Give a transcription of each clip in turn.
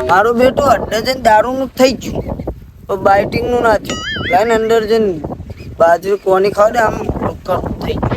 મારું બેટું અડધે જઈને દારૂનું થઈ ગયું તો બાઇટિંગનું ના થયું. લાઈન અંદર જઈને બાજરી કોની ખાવડે આમ થઈ ગયું.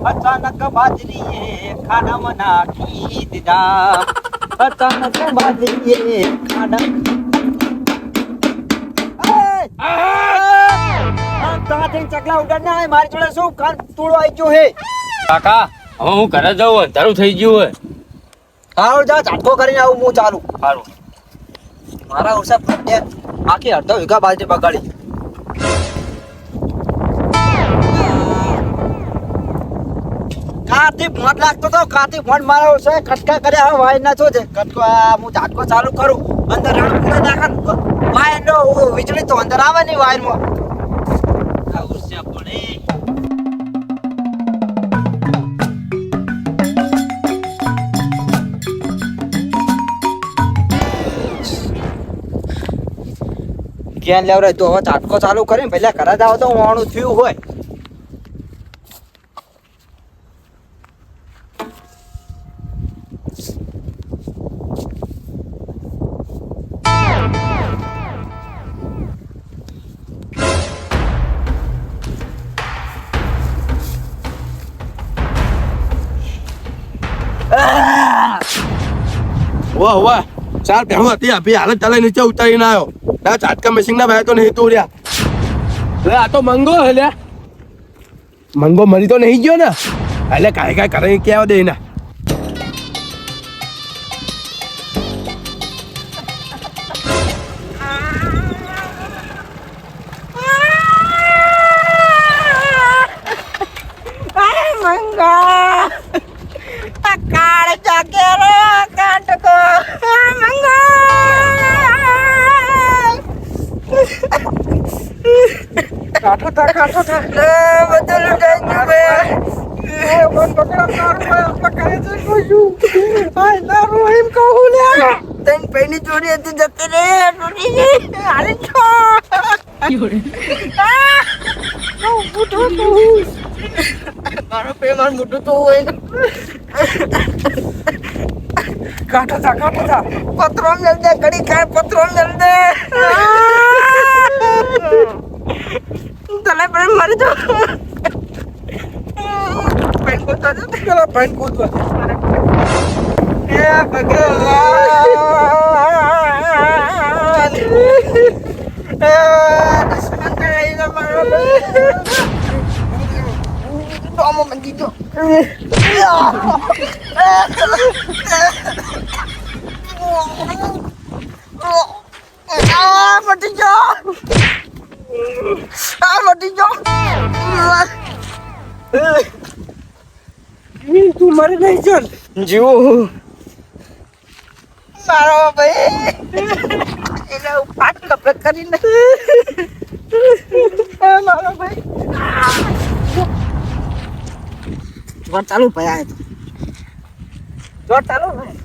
અચાનક બાજરીએ ખાડામાં નાખી દીધા. અચાનક બાજરીએ ચકલા ઉડાડ ના મારી જોડે શું કાન તોડો આવી ગયો હે કાકા. હવે હું ઘરે જાઉં, અંધારું થઈ ગયું હોય. હારું જા ઝાટકો કરીને આવું હું ચાલુ. સારું. મારા ઓછા ફટ્યા આખી અડધો વીઘા બાજરી બગાડી. કાથી ફોન લાગતો તો કાથી ફોન મારો છે કટકા કર્યા હવે વાય ના છો છે કટકો હું ઝાટકો ચાલુ કરું અંદર રાણ પૂરા નાખન વાય નો વીજળી તો અંદર આવે નહીં વાયર માં આવું છે પડે. ક્યાં લેવરાય તો હવે ઝાટકો ચાલુ કરીને પહેલા ઘરે જ આવો તો વાણું થયું હોય. વાહ વાહ, ચાર ભેહું હતી અભી હાલત ચાલે નીચે ઉતારીને આવ્યો. ના ઝાટકા મશીન ના ભાઈ તો નહીં તોડ્યા. આ તો મંગો હે લ્યા. મંગો મરી તો નહીં ગયો ને એટલે કાંઈ કરે ક્યાં દે ના. કાઠો થા બધું લૂંટાઈ ગયું બે મન પકડા તારું પકડે છે કોયું આય તારું એમ કહું લે તન પેની ચોરી હતી જતી રે ચોરી હાલી છો મારો પેમાન મોટું તો હોય કાઠો થા પત્રો મેલ દે ઘડી ખાય પત્રો મેલ દે તલે પર મરી જો પેન કો તો પેલા પેન કો તો એ ભગવાન દુશ્મન કઈ ના મારો ડોમો મંદી જો મટી જા મટી જા તું મરી નહીં ચાલ જીવો મારો ભાઈ એને પાટ કપડે કરીને મારો ભાઈ જોર ચાલુ ભાઈ આ જોર ચાલુ ભાઈ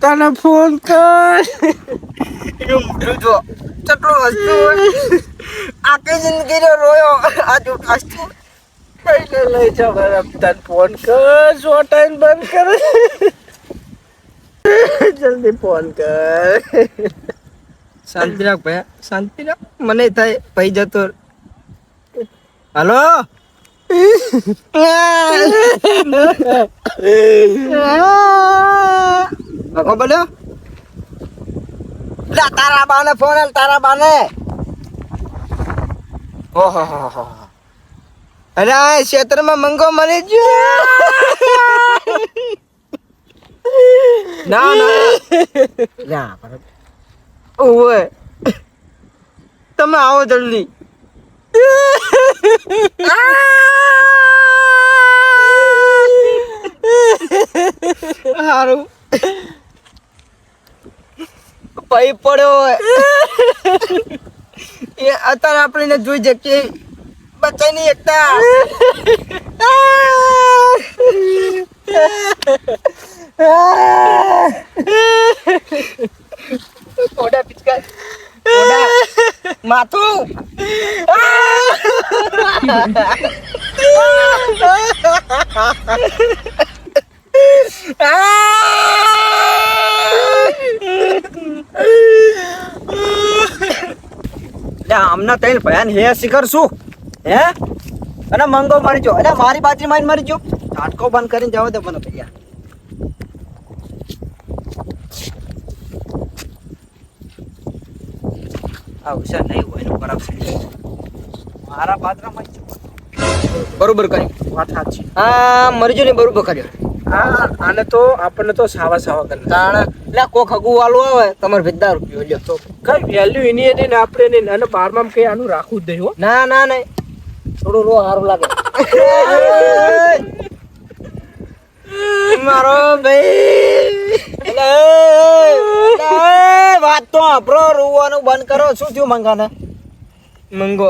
તને ફોન કર જો ચટલો હસતો આખી જિંદગી રોયો આજુ હસતો પહેલે લઈ જાવ તને ફોન કર જો ટાઈમ બંધ કર જલ્દી ફોન કર શાંતિ રાખ ભાઈ શાંતિ રાખ મને થાય ભાઈ જતો હલો બોલ્યો તારા બાને ફોન તારા બાને ઓહો અરે આ ક્ષેત્રમાં મંગો મરી ગયો ના ઓય તો તમે આવો જલ્દી. હારું ભાઈ પડ્યો હોય એ અત્યારે આપણે એને જોઈ શકીએ બચાઈ નહીં એકતા. કોડા પિચકાર કોડા માથું. આમના તૈન ભયાન હે શિખર શું હે અને મંગો મરી જો અને મારી બાજરી મારી મરી જો ઝાટકો બંધ કરીને જાવ દે મને ભૈયા. આવશે નહીં હોય એનું ખરાબ છે મારા બાજરામાં બરોબર કરી વાત સાચી. હા મરજો ને બરોબર કર્યો. હા આને તો આપણને તો સાવા સાવા કરે તાણ એટલે કોક હગુ વાળું આવે તમારે 10 રૂપિયા લ્યો તો કઈ વેલ્યુ એની એની ને આપણે નહીં અને બારમાં કઈ આનું રાખવું જ નહીં હો. ના ના નહીં થોડું રો સારું લાગે. મારો ભાઈ વાત તો આપણો રોવાનું બંધ કરો. શું થયું મંગાને? મંગો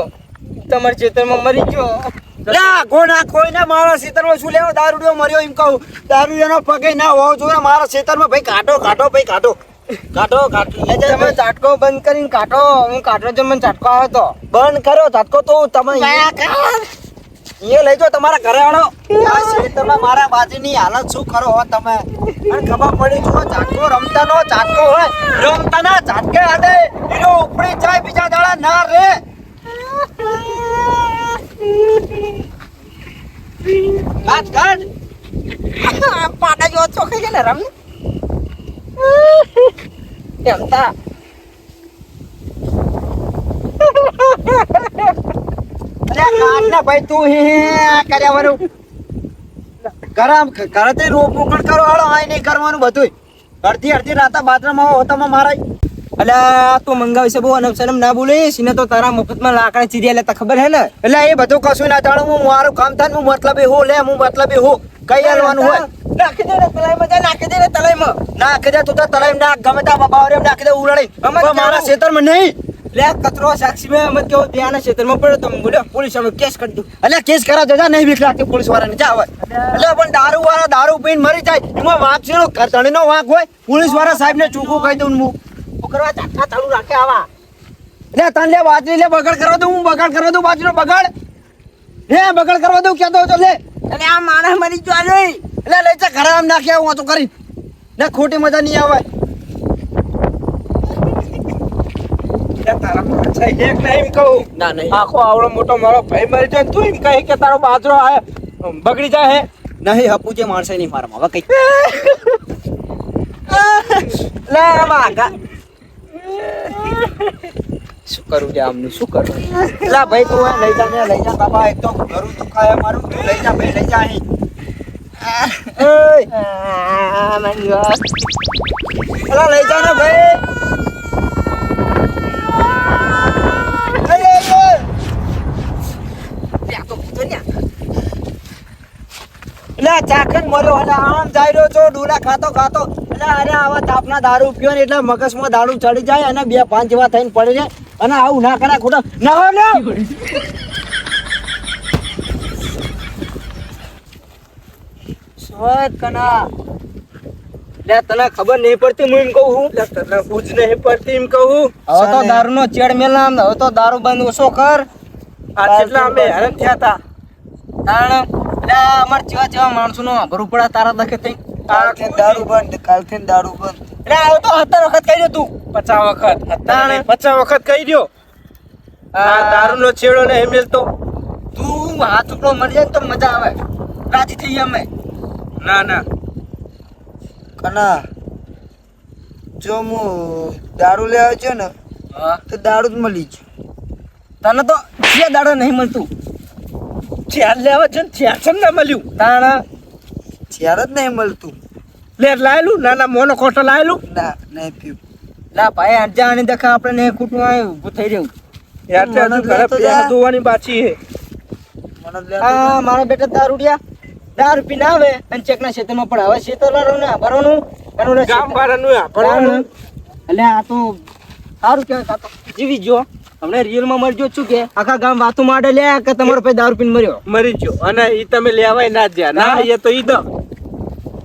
તમારા ખેતરમાં મરી ગયો. કોઈને મારા ખેતરમાં શું લેવો? દારૂડિયો મર્યો એમ કહું. દારૂડિયાનો પગે ના હોવો જોઈએ મારા ખેતરમાં. ભાઈ કાઢો કાઢો ભાઈ કાઢો કાઢો કાઢો. તમે ચાટકો બંધ કરીને કાઢો. હું કાઢો જો મને ચાટકો આવે તો બંધ કરો ચાટકો તો તમે એ લઈ જાઓ તમારા ઘરે આવો. આ ખેતરમાં મારા બાજુની હાલત શું કરો હો તમે? અને ખબર પડી જો ચાટકો રમતા નો ચાટકો હોય રમતા ના ચાટકે આડે એનો ઉપડી જાય બીજા દાડા ના રે. કાટ કાટ પાડા જો ચોખાઈ જાય ને રમ રમતા. અરે કાટ ને ભાઈ તું હે કર્યા વરું ગરમ ઘરેથી રોપણ કરો હાલો. આ નહીં કરવાનું બધું અડધી અડધી રાતા બાથરૂમમાં હોતામાં મારાય. અલ્યા તું મંગાવી છે બહુ અનવસરમ ના બોલીશ ને તો તારા મફતમાં લાકડા ચીરી એટલે ખબર હે ને. એટલે એ બધું કશું ના જાણું. હું મારું કામ થાય હું મતલબ હું લે હું મતલબ હું કઈ હાલવાનું હોય. નાખી દે ને તલાઈમાં જા નાખી દે ને તલાઈમાં નાખી દે. તું તો તલાઈમાં નાખ ગમે ત્યાં બાવરે નાખી દે ઉડાડી. મારા ખેતરમાં નહીં લે કચરો સાક્ષી મેં મત કેવો ત્યાંના ખેતરમાં પડ્યો તમે બોલ્યો પોલીસ અમે કેસ કરી દઉં. એટલે કેસ કરાવ જજા નહીં બીક લાગતી પોલીસ વાળાને જા હોય. એટલે પણ દારૂ વાળા દારૂ પીને મરી જાય એમાં વાંક છે ધણીનો વાંક હોય. પોલીસ વાળા સાહેબને ચૂકવું કહી દઉં હું કરવા ચાટકા ચાલુ રાખે આવા. એટલે તને લે બાજરી લે બગાડ કરવા દઉં. હું બગાડ કરવા દઉં બાજરીનો બગાડ હે બગાડ કરવા દઉં ક્યાં તો લે. એટલે આ માણસ મરી ગયો નહીં એટલે લઈ જા ઘરે આમ નાખ્યા હું તો કરી ને ખોટી મજા નહીં આવે. ના નહીં આખો આવડો મોટો મારો ભાઈ મરી જાય તું એમ કહે કે તારો બાજરો આ બગડી જાય હે નહીં હપુચે માણસે નહીં મારા હવે કઈ લે વાગા શું કરું છે આમનું શું કરું? લા ભાઈ તું લઈ જા ને લઈ જા બાબા. એક તો ઘરું દુખાય મારું. તું લઈ જા ભાઈ લઈ જા અહીં. અલા લઈ જા ને ભાઈ. ચાકન મર્યો એટલે આમ જાય રહ્યો છો ડોલા ખાતો ખાતો. એટલે અરે આવા તાપના દારૂ પીવો ને એટલે મગજમાં દારૂ ચડી જાય અને 2-5 જેવા થઈને પડે છે. અને આવું ના કરે ખોટા ના હોય ને સોય કના લે તને ખબર નહીં પડતી હું એમ કહું છું. તને પૂછ નહીં પડતી એમ કહું. હવે તો દારૂ નો ચેડ મેલા હવે તો દારૂ બંધ ઓછો કર. આ કેટલા અમે હેરાન થયા હતા. કારણ અમાર જેવા જેવા માણસો નો ભરું પડે તારા દખે થઈ દારૂ બંધ કાલથી દારૂ બંધ. એટલે આવું તો 17 વખત કહી દે તું. 50 વખત 50 વખત કહી દો. આ દારૂ નો છેડો ને મેલતો તું હાથ ઉપડો મરી જાય તો મજા આવે. રાજી થઈ અમે. ના ના કના જો હું દારૂ લેવા છે ને તો દારૂ જ મળી છે. તને તો જે દારૂ નહીં મળતું ચાર લેવા છે ને ચાર ના મળ્યું. તાણા ચાર જ નહીં મળતું. લે લાયેલું નાના મોનો ખોટો લાયેલું ના નહીં પીવું. લા ભાઈ આજા આની દેખા આપણે ને ખૂટું આવ્યું ઊભું થઈ રહ્યું. યાર તે હજુ ઘરે પેલા ધોવાની બાકી છે હા મારા બેટા દારૂ પીને આવે અને ચેકના ખેતરમાં પણ હવે ખેતરવાળો ને ભરવાનું એનું ગામ વાળાનું ભરવાનું એટલે આ તો સારું કહેવાય કાતો જીવી ગયો હમણાં રિયલમાં મરજો છું કે આખા ગામ વાતો માટે લે કે તમારો ભાઈ દારૂ પીને મર્યો મરી ગયો અને ઈ તમે લેવાય ના જ્યા ના એ તો ઈ તો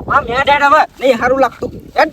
આ મેં ડેડ હવે નહીં સારું લાગતું હેડ.